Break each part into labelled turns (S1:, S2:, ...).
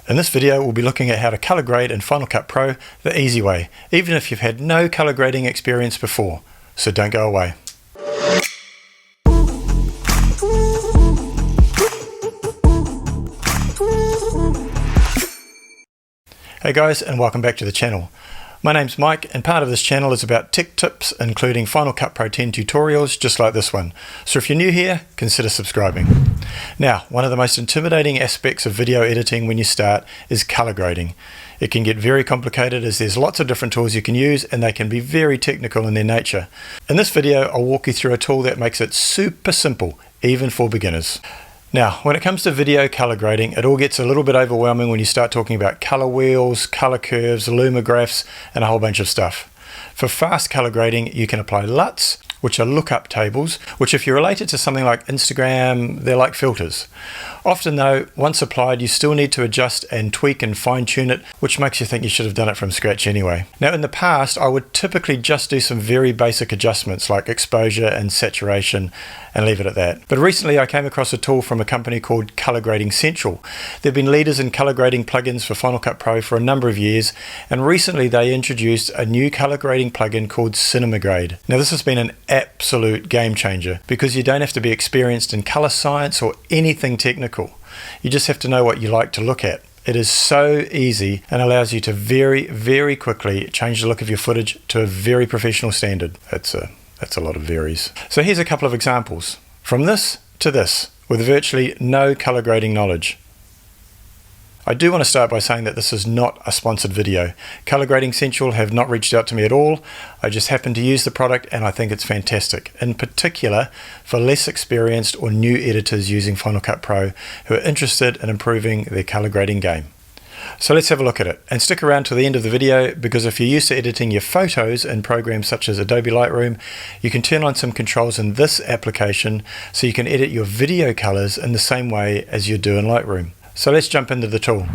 S1: In this video, we'll be looking at how to color grade in Final Cut Pro the easy way, even if you've had no color grading experience before. So don't go away. Hey guys, and welcome back to the channel. My name's Mike, and part of this channel is about tech tips, including Final Cut Pro 10 tutorials just like this one. So if you're new here, consider subscribing. Now, one of the most intimidating aspects of video editing when you start is color grading. It can get very complicated as there's lots of different tools you can use, and they can be very technical in their nature. In this video, I'll walk you through a tool that makes it super simple, even for beginners. Now, when it comes to video color grading, it all gets a little bit overwhelming when you start talking about color wheels, color curves, luma graphs, and a whole bunch of stuff. For fast color grading, you can apply LUTs, which are lookup tables, which if you're related to something like Instagram, they're like filters. Often though, once applied, you still need to adjust and tweak and fine tune it, which makes you think you should have done it from scratch anyway. Now in the past, I would typically just do some very basic adjustments like exposure and saturation and leave it at that. But recently I came across a tool from a company called Color Grading Central. They've been leaders in color grading plugins for Final Cut Pro for a number of years, and recently they introduced a new color grading plugin called CinemaGrade. Now this has been an absolute game changer because you don't have to be experienced in color science or anything technical. You just have to know what you like to look at. It is so easy and allows you to very quickly change the look of your footage to a very professional standard. That's a lot of varies. So here's a couple of examples. From this to this, with virtually no color grading knowledge. I do want to start by saying that this is not a sponsored video. Color Grading Central have not reached out to me at all. I just happen to use the product and I think it's fantastic, in particular for less experienced or new editors using Final Cut Pro who are interested in improving their color grading game. So let's have a look at it, and stick around to the end of the video because if you're used to editing your photos in programs such as Adobe Lightroom, you can turn on some controls in this application so you can edit your video colors in the same way as you do in Lightroom. So let's jump into the tool.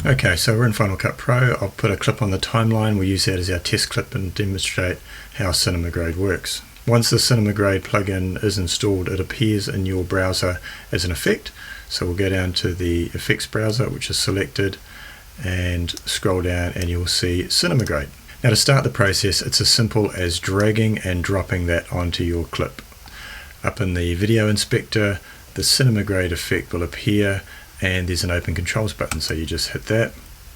S1: Okay, so we're in Final Cut Pro. I'll put a clip on the timeline. We'll use that as our test clip and demonstrate how CinemaGrade works. Once the CinemaGrade plugin is installed, it appears in your browser as an effect. So we'll go down to the effects browser, which is selected, and scroll down and you'll see CinemaGrade. Now to start the process, it's as simple as dragging and dropping that onto your clip. Up in the video inspector, the CinemaGrade effect will appear, and there's an open controls button, so you just hit that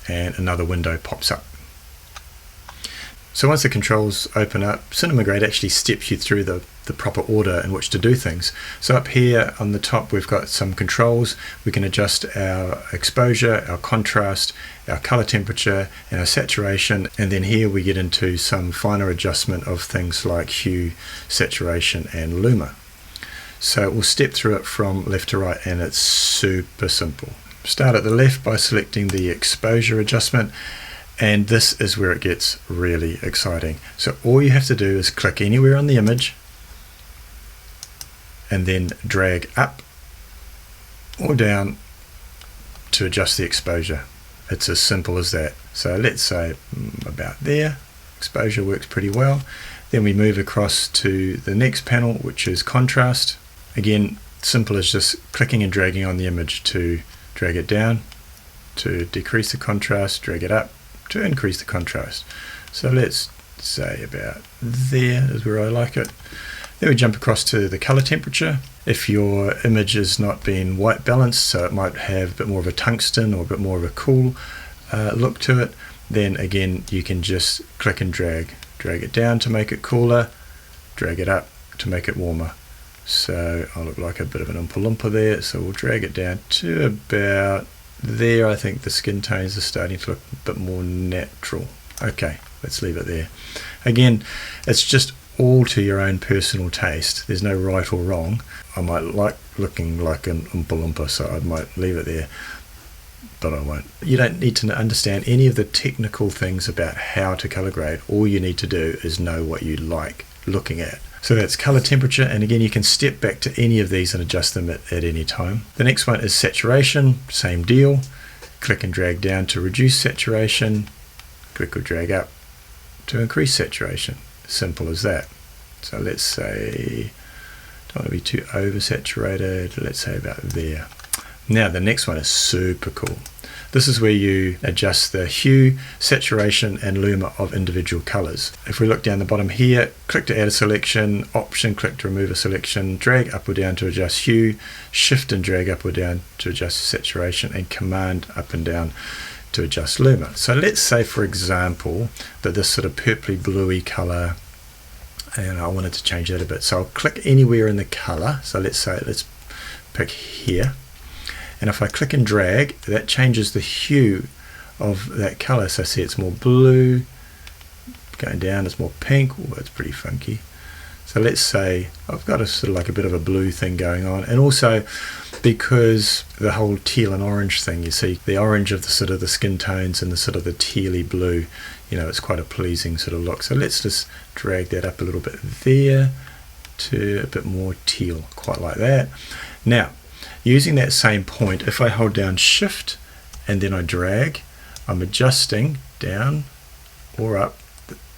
S1: and another window pops up. So once the controls open up, CinemaGrade actually steps you through the proper order in which to do things. So up here on the top we've got some controls. We can adjust our exposure, our contrast, our color temperature and our saturation, and then here we get into some finer adjustment of things like hue, saturation and luma. So we'll step through it from left to right and it's super simple. Start at the left by selecting the exposure adjustment, and this is where it gets really exciting. So all you have to do is click anywhere on the image and then drag up or down to adjust the exposure. It's as simple as that. So let's say about there. Exposure works pretty well. Then we move across to the next panel, which is contrast. Again, simple as just clicking and dragging on the image to drag it down, to decrease the contrast, drag it up, to increase the contrast. So let's say about there is where I like it. Then we jump across to the color temperature. If your image is not being white balanced, so it might have a bit more of a tungsten or a bit more of a cool look to it, then again you can just click and drag it down to make it cooler, drag it up to make it warmer. So I look like a bit of an Oompa Loompa there, so we'll drag it down to about there. I think the skin tones are starting to look a bit more natural. Okay, let's leave it there. Again, it's just all to your own personal taste. There's no right or wrong. I might like looking like an Oompa Loompa, so I might leave it there, but I won't. You don't need to understand any of the technical things about how to color grade. All you need to do is know what you like looking at. So that's color temperature, and again you can step back to any of these and adjust them at any time. The next one is saturation, same deal. Click and drag down to reduce saturation, click or drag up to increase saturation. Simple as that. So let's say, don't want to be too oversaturated, let's say about there. Now the next one is super cool. This is where you adjust the hue, saturation and luma of individual colors. If we look down the bottom here, click to add a selection, option, click to remove a selection, drag up or down to adjust hue, shift and drag up or down to adjust saturation, and command up and down to adjust luma. So let's say, for example, that this sort of purpley bluey color, and I wanted to change that a bit. So I'll click anywhere in the color. So let's pick here. And if I click and drag, that changes the hue of that color. So see, it's more blue. Going down, it's more pink. Oh, that's pretty funky. So let's say I've got a sort of like a bit of a blue thing going on. And also because the whole teal and orange thing, you see the orange of the sort of the skin tones and the sort of the tealy blue, you know, it's quite a pleasing sort of look. So let's just drag that up a little bit there to a bit more teal, quite like that. Now, using that same point, if I hold down shift and then I drag, I'm adjusting down or up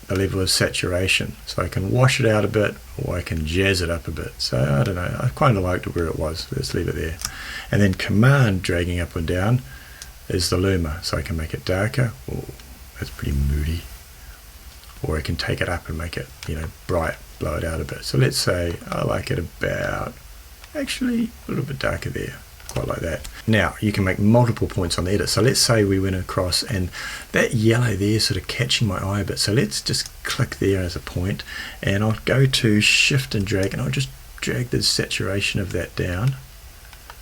S1: the level of saturation. So I can wash it out a bit, or I can jazz it up a bit. So I don't know, I kind of liked it where it was. Let's leave it there. And then command dragging up and down is the luma. So I can make it darker. Oh, that's pretty moody. Or I can take it up and make it, you know, bright, blow it out a bit. So let's say I like it about, actually a little bit darker there, quite like that. Now you can make multiple points on the edit. So let's say we went across and that yellow there is sort of catching my eye a bit. So let's just click there as a point, and I'll go to shift and drag, and I'll just drag the saturation of that down.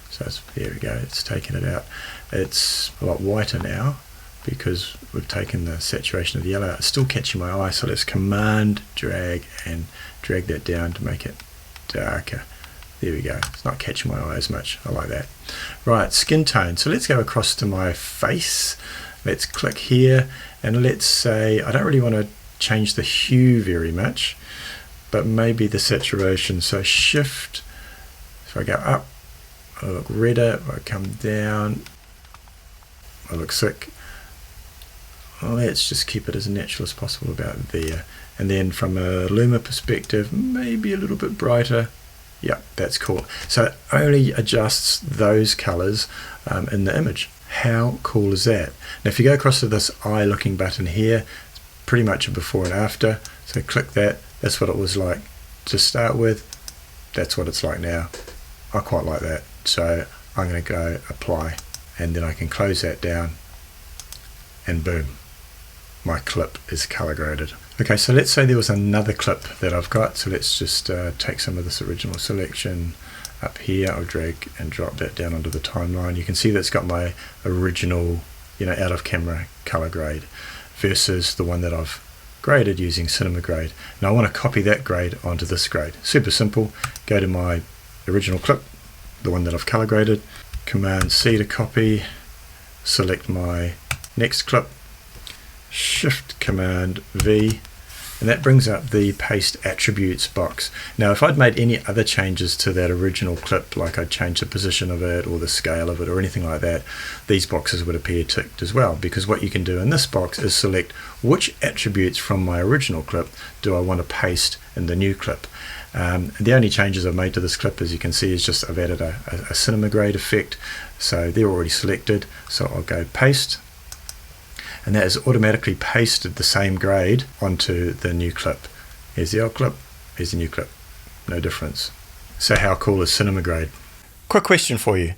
S1: So there we go, it's taken it out. It's a lot whiter now because we've taken the saturation of the yellow. It's still catching my eye, so let's command drag and drag that down to make it darker. There we go, it's not catching my eye as much. I like that. Right, skin tone. So let's go across to my face. Let's click here, and let's say I don't really want to change the hue very much, but maybe the saturation. So shift, if I go up, I look redder. If I come down, I look sick. Well, let's just keep it as natural as possible about there. And then from a luma perspective, maybe a little bit brighter. Yeah, that's cool. So it only adjusts those colors in the image. How cool is that? Now if you go across to this eye looking button here, it's pretty much a before and after. So click that. That's what it was like to start with. That's what it's like now. I quite like that. So I'm going to go apply, and then I can close that down, and boom, my clip is color graded. Okay, so let's say there was another clip that I've got. So let's just take some of this original selection up here. I'll drag and drop that down onto the timeline. You can see that's got my original, you know, out of camera color grade versus the one that I've graded using cinema grade. Now I want to copy that grade onto this grade. Super simple. Go to my original clip, the one that I've color graded, command C to copy, select my next clip, shift command V, and that brings up the paste attributes box. Now if I'd made any other changes to that original clip, like I'd changed the position of it or the scale of it or anything like that, these boxes would appear ticked as well, because what you can do in this box is select which attributes from my original clip do I want to paste in the new clip. The only changes I've made to this clip, as you can see, is just I've added a cinema grade effect, so they're already selected. So I'll go paste, and that has automatically pasted the same grade onto the new clip. Here's the old clip, here's the new clip, no difference. So how cool is cinema grade? Quick question for you.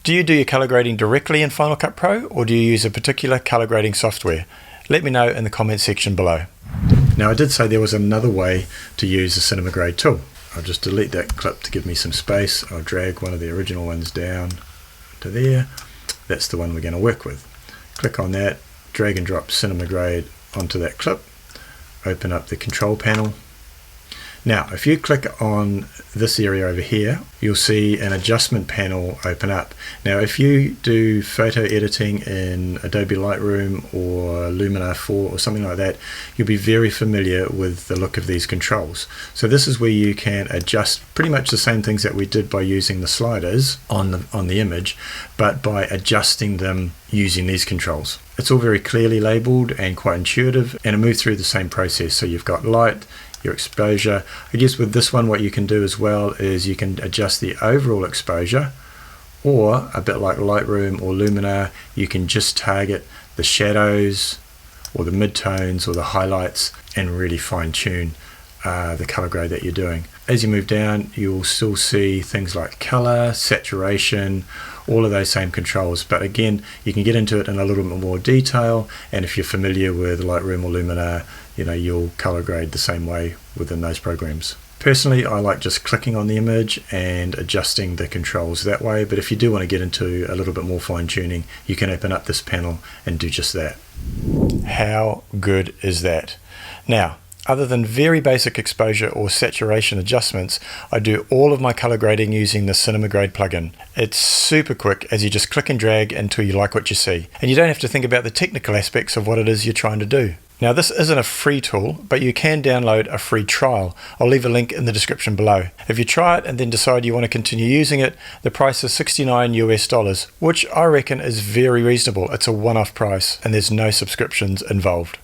S1: Do you do your color grading directly in Final Cut Pro, or do you use a particular color grading software? Let me know in the comment section below. Now I did say there was another way to use the cinema grade tool. I'll just delete that clip to give me some space. I'll drag one of the original ones down to there. That's the one we're going to work with. Click on that, drag and drop cinema grade onto that clip, open up the control panel. Now if you click on this area over here, you'll see an adjustment panel open up. Now if you do photo editing in Adobe Lightroom or Luminar 4 or something like that, you'll be very familiar with the look of these controls. So this is where you can adjust pretty much the same things that we did by using the sliders on the image, but by adjusting them using these controls. It's all very clearly labeled and quite intuitive, and it moves through the same process. So you've got light, your exposure. I guess with this one what you can do as well is you can adjust the overall exposure, Or a bit like Lightroom or Luminar, you can just target the shadows or the midtones or the highlights and really fine tune the color grade that you're doing. As you move down, you'll still see things like color, saturation, all of those same controls, but again, you can get into it in a little bit more detail, and if you're familiar with Lightroom or Luminar, you'll color grade the same way within those programs. Personally, I like just clicking on the image and adjusting the controls that way, but if you do want to get into a little bit more fine tuning, you can open up this panel and do just that. How good is that? Now, other than very basic exposure or saturation adjustments, I do all of my color grading using the Cinema Grade plugin. It's super quick as you just click and drag until you like what you see, and you don't have to think about the technical aspects of what it is you're trying to do. Now, this isn't a free tool, but you can download a free trial. I'll leave a link in the description below. If you try it and then decide you want to continue using it, the price is $69 US, which I reckon is very reasonable. It's a one-off price and there's no subscriptions involved.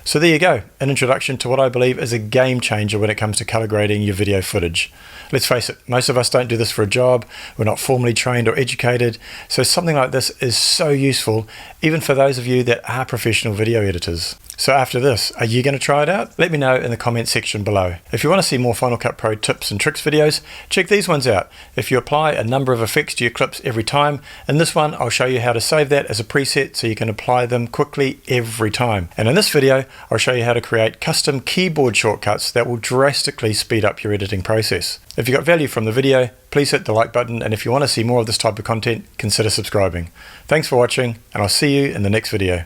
S1: So there you go, an introduction to what I believe is a game changer when it comes to color grading your video footage. Let's face it, most of us don't do this for a job, we're not formally trained or educated, so something like this is so useful, even for those of you that are professional video editors. So after this, are you going to try it out? Let me know in the comment section below. If you want to see more Final Cut Pro tips and tricks videos, check these ones out. If you apply a number of effects to your clips every time, in this one I'll show you how to save that as a preset so you can apply them quickly every time. And in this video, I'll show you how to create custom keyboard shortcuts that will drastically speed up your editing process. If you got value from the video, please hit the like button, and if you want to see more of this type of content, consider subscribing. Thanks for watching, and I'll see you in the next video.